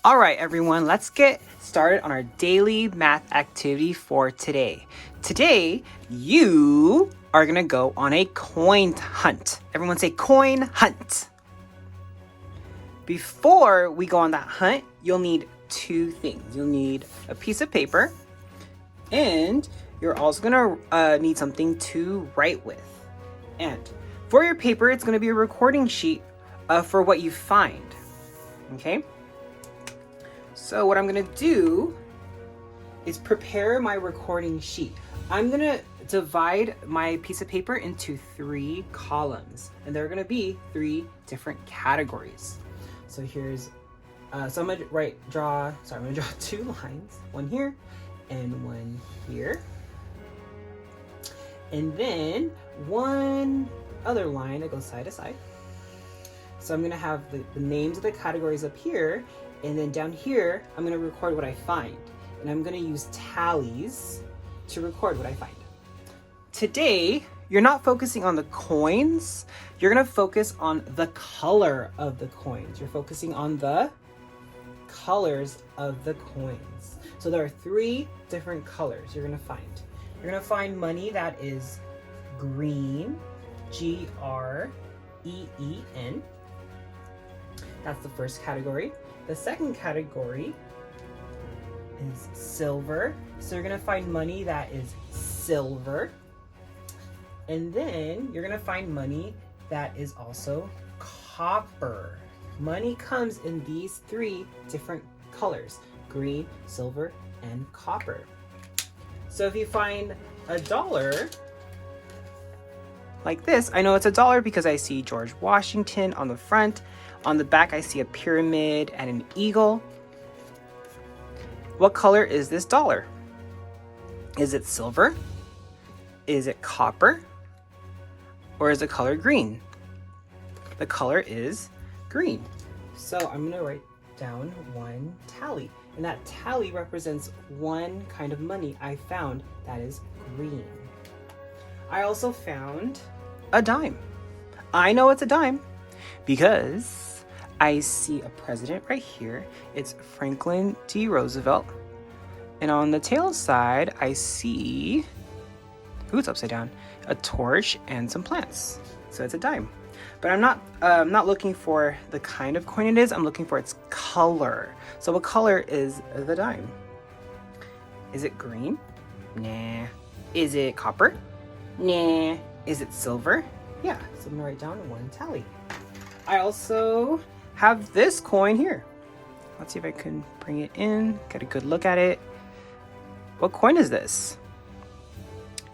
All right, everyone, let's get started on our daily math activity for today. Today, you are going to go on a coin hunt. Everyone say coin hunt. Before we go on that hunt, you'll need two things. You'll need a piece of paper, and you're also going to need something to write with. And for your paper, it's going to be a recording sheet for what you find. Okay? So what I'm gonna do is prepare my recording sheet. I'm gonna divide my piece of paper into 3 columns, and there are gonna be 3 different categories. So here's, so I'm gonna draw 2 lines, one here and one here. And then one other line that goes side to side. So I'm gonna have the names of the categories up here, and then down here, I'm gonna record what I find. And I'm gonna use tallies to record what I find. Today, you're not focusing on the coins, you're gonna focus on the color of the coins. You're focusing on the colors of the coins. So there are 3 different colors you're gonna find. You're gonna find money that is green, Green. That's the first category. The second category is silver. So you're gonna find money that is silver. And then you're gonna find money that is also copper. Money comes in these 3 different colors: green, silver, and copper. So if you find $1 like this, I know it's $1 because I see George Washington on the front. On the back, I see a pyramid and an eagle. What color is this dollar? Is it silver? Is it copper? Or is the color green? The color is green. So I'm gonna write down 1 tally. And that tally represents 1 kind of money I found that is green. I also found a dime. I know it's a dime because I see a president right here. It's Franklin D. Roosevelt. And on the tail side, I see, it's upside down, a torch and some plants. So it's a dime. But I'm not looking for the kind of coin it is. I'm looking for its color. So what color is the dime? Is it green? Nah. Is it copper? Nah. Is it silver? Yeah. So I'm gonna write down 1 tally. I also have this coin here. Let's see if I can bring it in, get a good look at it. What coin is this?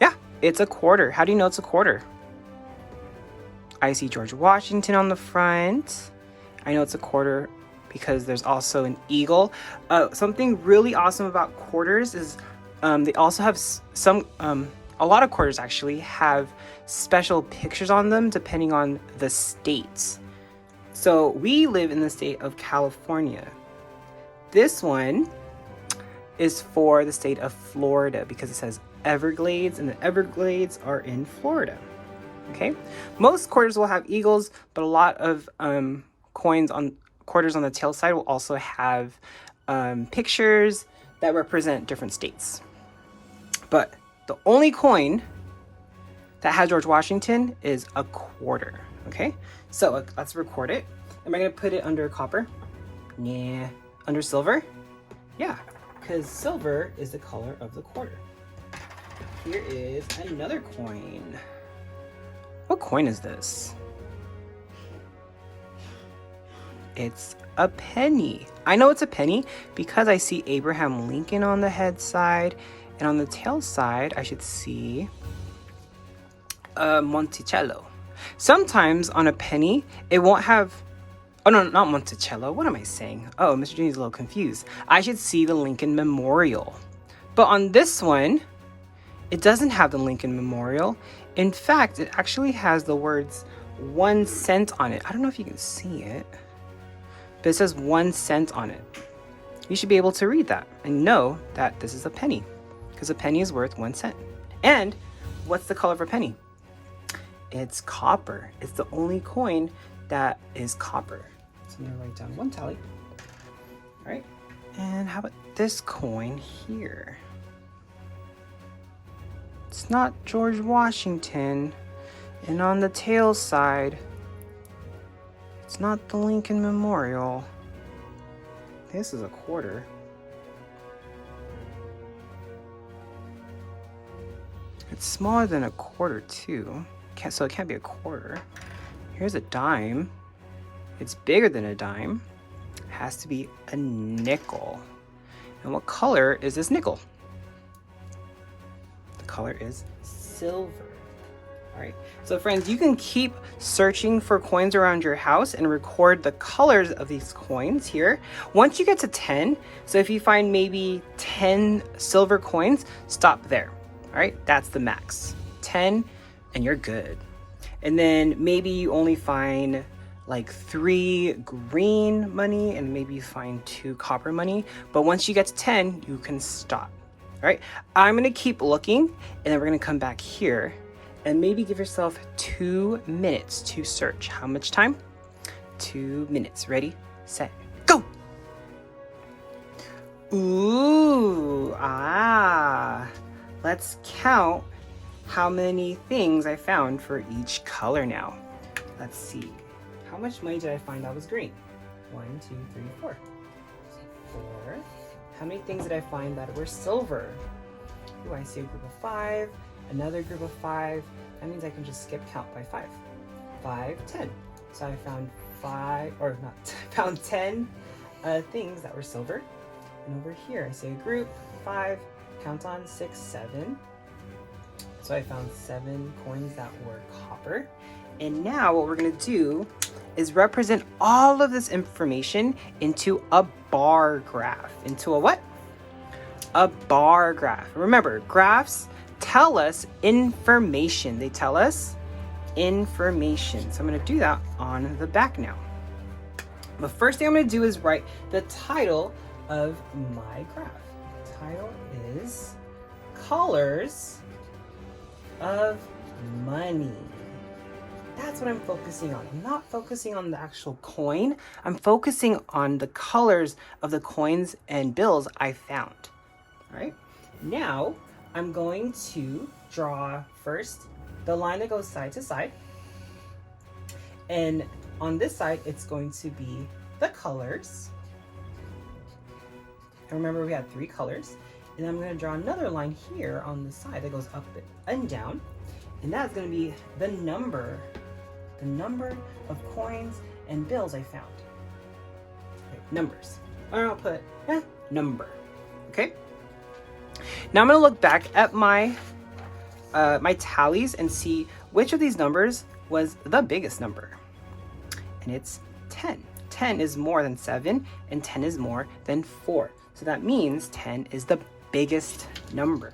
Yeah, it's a quarter. How do you know it's a quarter? I see George Washington on the front. I know it's a quarter because there's also an eagle. Something really awesome about quarters is they also have a lot of quarters actually have special pictures on them depending on the states. So we live in the state of California. This one is for the state of Florida because it says Everglades, and the Everglades are in Florida. Okay, most quarters will have eagles, but a lot of quarters on the tail side will also have pictures that represent different states. But the only coin that has George Washington is a quarter. Okay, so let's record it. Am I gonna put it under copper? Nah. Under silver? Yeah, because silver is the color of the quarter. Here is another coin. What coin is this? It's a penny. I know it's a penny because I see Abraham Lincoln on the head side, and on the tail side, I should see Monticello. Sometimes on a penny, it won't have, oh no, not Monticello, what am I saying? Oh, Mr. Jenny's a little confused. I should see the Lincoln Memorial. But on this one, it doesn't have the Lincoln Memorial. In fact, it actually has the words 1 cent on it. I don't know if you can see it, but it says 1 cent on it. You should be able to read that and know that this is a penny because a penny is worth 1 cent. And what's the color of a penny? It's copper. It's the only coin that is copper. So I'm gonna write down 1 tally. All right, and how about this coin here? It's not George Washington, and on the tail side, it's not the Lincoln Memorial. This is a quarter. It's smaller than a quarter too, so it can't be a quarter. Here's a dime. It's bigger than a dime. It has to be a nickel. And what color is this nickel? The color is silver. All right, so friends, you can keep searching for coins around your house and record the colors of these coins here. Once you get to 10, so if you find maybe 10 silver coins, stop there. All right, that's the max. 10 and you're good. And then maybe you only find like 3 green money and maybe you find 2 copper money. But once you get to 10, you can stop. All right, I'm gonna keep looking and then we're gonna come back here and maybe give yourself 2 minutes to search. How much time? 2 minutes. Ready, set, go. Ooh, let's count how many things I found for each color now. Let's see. How much money did I find that was green? 1, 2, 3, 4. 4. How many things did I find that were silver? Ooh, I see a group of 5, another group of 5. That means I can just skip count by 5. 5, 10. So I found 10 things that were silver. And over here, I see a group, 5, count on 6, 7. So I found 7 coins that were copper. And now what we're gonna do is represent all of this information into a bar graph. Into a what? A bar graph. Remember, graphs tell us information. They tell us information. So I'm gonna do that on the back now. The first thing I'm gonna do is write the title of my graph. The title is Colors of Money. That's what I'm focusing on. I'm not focusing on the actual coin. I'm focusing on the colors of the coins and bills I found. All right. Now I'm going to draw first the line that goes side to side. And on this side, it's going to be the colors. And remember, we had 3 colors. And I'm going to draw another line here on the side that goes up and down. And that's going to be the number of coins and bills I found. Okay, numbers. Or I'll put number. Okay. Now I'm going to look back at my my tallies and see which of these numbers was the biggest number. And it's 10. 10 is more than 7 and 10 is more than 4. So that means 10 is the biggest number.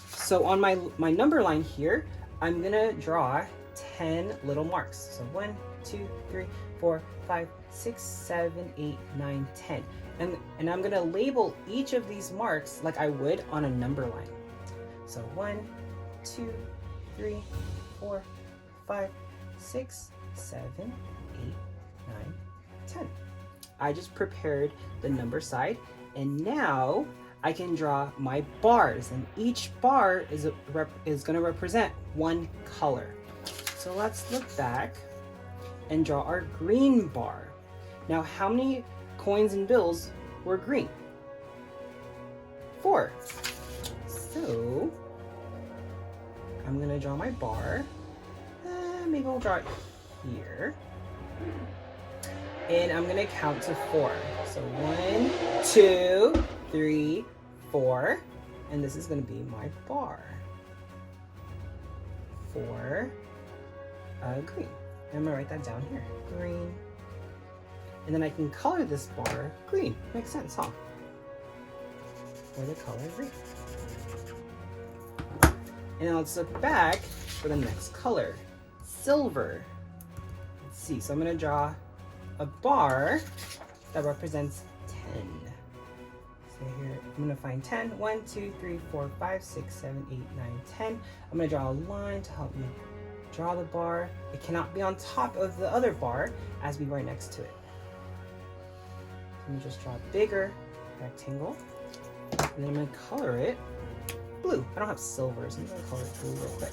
So on my number line here, I'm gonna draw 10 little marks. So 1, 2, 3, 4, 5, 6, 7, 8, 9, 10. And I'm gonna label each of these marks like I would on a number line. So 1, 2, 3, 4, 5, 6, 7, 8, 9, 10. I just prepared the number side, and now I can draw my bars, and each bar is going to represent one color. So let's look back and draw our green bar. Now, how many coins and bills were green? 4. So I'm going to draw my bar. Maybe I'll draw it here. And I'm going to count to 4. So 1, 2, 3, 4. And this is going to be my bar. 4, green. And I'm going to write that down here. Green. And then I can color this bar green. Makes sense, huh? For the color green. And now let's look back for the next color. Silver. Let's see. So I'm going to draw a bar that represents 10. So here, I'm going to find 10. 1, 2, 3, 4, 5, 6, 7, 8, 9, 10. I'm going to draw a line to help me draw the bar. It cannot be on top of the other bar as we were next to it. I'm gonna just draw a bigger rectangle, and then I'm gonna color it blue. I don't have silver, so I'm gonna color it blue real quick.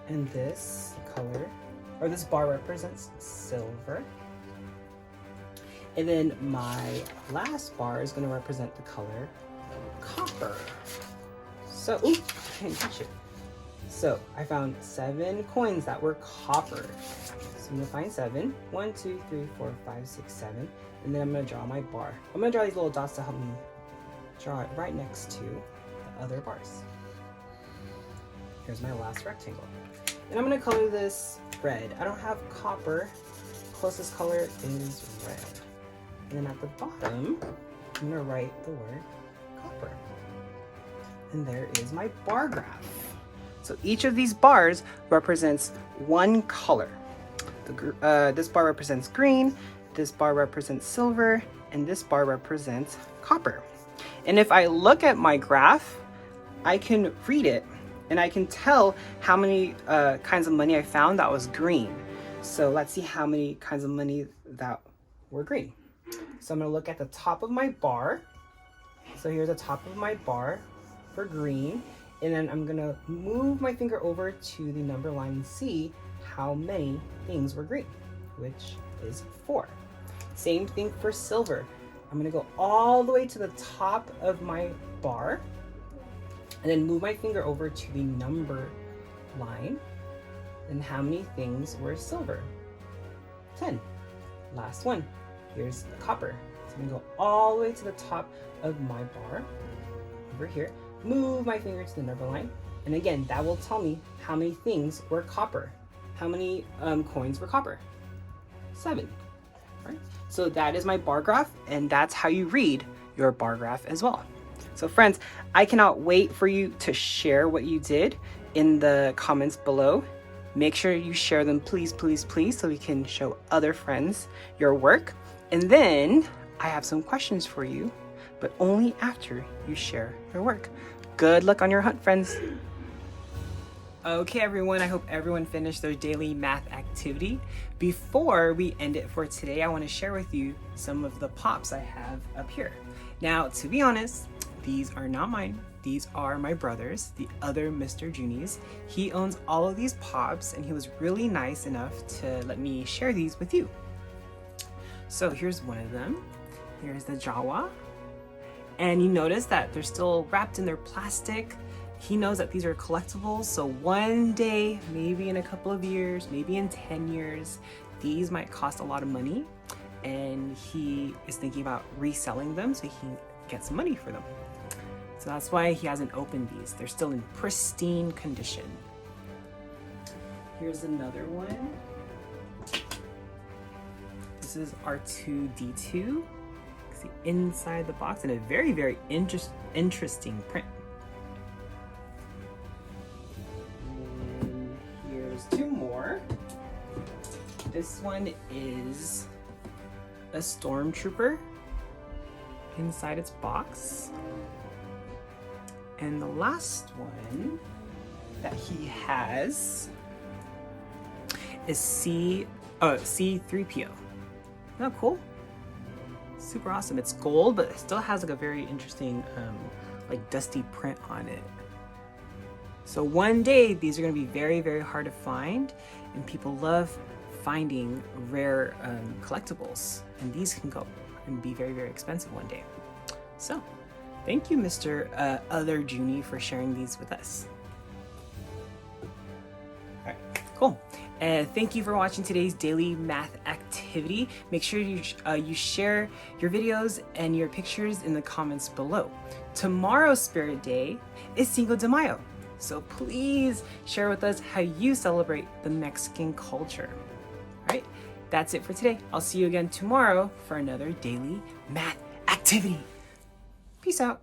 And this color, or this bar, represents silver. And then my last bar is gonna represent the color copper. So, ooh, I can't touch it. So I found 7 coins that were copper. So I'm gonna find 7. 1, 2, 3, 4, 5, 6, 7. And then I'm gonna draw my bar. I'm gonna draw these little dots to help me draw it right next to the other bars. Here's my last rectangle. And I'm gonna color this red. I don't have copper. Closest color is red. And then at the bottom, I'm gonna write the word copper. And there is my bar graph. So each of these bars represents one color. This bar represents green, this bar represents silver, and this bar represents copper. And if I look at my graph, I can read it and I can tell how many kinds of money I found that was green. So let's see how many kinds of money that were green. So I'm gonna look at the top of my bar. So here's the top of my bar for green. And then I'm gonna move my finger over to the number line and see how many things were green, which is 4. Same thing for silver. I'm gonna go all the way to the top of my bar and then move my finger over to the number line. And how many things were silver? 10. Last one. Here's the copper. So I'm gonna go all the way to the top of my bar over here. Move my finger to the number line, and again, that will tell me how many things were copper. How many coins were copper? 7. All right. So that is my bar graph, and that's how you read your bar graph as well. So friends, I cannot wait for you to share what you did in the comments below. Make sure you share them, please, please, please, so we can show other friends your work. And then I have some questions for you, but only after you share your work. Good luck on your hunt, friends. Okay, everyone, I hope everyone finished their daily math activity. Before we end it for today, I want to share with you some of the pops I have up here. Now, to be honest, these are not mine. These are my brother's, the other Mr. Juni's. He owns all of these pops, and he was really nice enough to let me share these with you. So here's one of them. Here's the Jawa. And you notice that they're still wrapped in their plastic. He knows that these are collectibles, so one day, maybe in a couple of years, maybe in 10 years, these might cost a lot of money, and he is thinking about reselling them so he can get some money for them. So that's why he hasn't opened these. They're still in pristine condition. Here's another one. This is R2-D2. See inside the box, and a very, very interesting print. And here's 2 more. This one is a stormtrooper inside its box. And the last one that he has is C-3PO. Isn't that cool? Super awesome. It's gold, but it still has like a very interesting like dusty print on it. So one day these are going to be very, very hard to find, and people love finding rare collectibles, and these can go and be very, very expensive one day. So thank you, Mr. Other Junie, for sharing these with us. All right, cool. Thank you for watching today's daily math activity. Make sure you share your videos and your pictures in the comments below. Tomorrow's Spirit Day is Cinco de Mayo, so please share with us how you celebrate the Mexican culture. All right, that's it for today. I'll see you again tomorrow for another daily math activity. Peace out.